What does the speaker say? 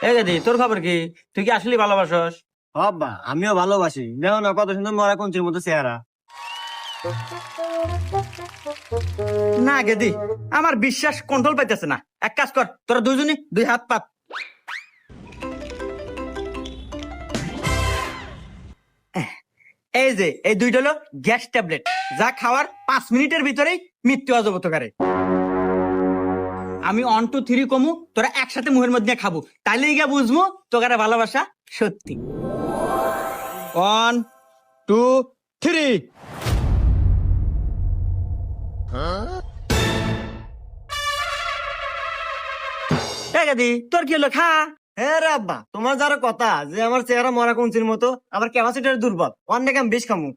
এই গেদি, তোর খবর কি? তুই কি আসলে ভালোবাসস? বাবা আমিও ভালোবাসি, দেখো না কত সুন্দর মরা কুঞ্চির মতো চেহারা। না গেদি, আমার বিশ্বাস কন্ট্রোল পাইতেছে না। এক কাজ কর, তোরা দুজনই দুই হাত পাত। এই যে এই দুইটা হলো গ্যাস ট্যাবলেট, যা খাওয়ার 5 মিনিটের ভিতরেই মৃত্যু অজগত করে। আমি 1 2 3 কমু, তোরা একসাথে মুখের মধ্যে খাবো, তাইলে গিয়ে বুঝবো তোকারে ভালোবাসা সত্যি। 1 2 3। দি তোর কি হলো, খা। হ্যাঁ রে আব্বা, তোমার যারা কথা যে আমার চেহারা মরা কুঞ্চির মতো, আবার ক্যাপাসিটার দুর্বল, অনেক আমি বেশ খামু।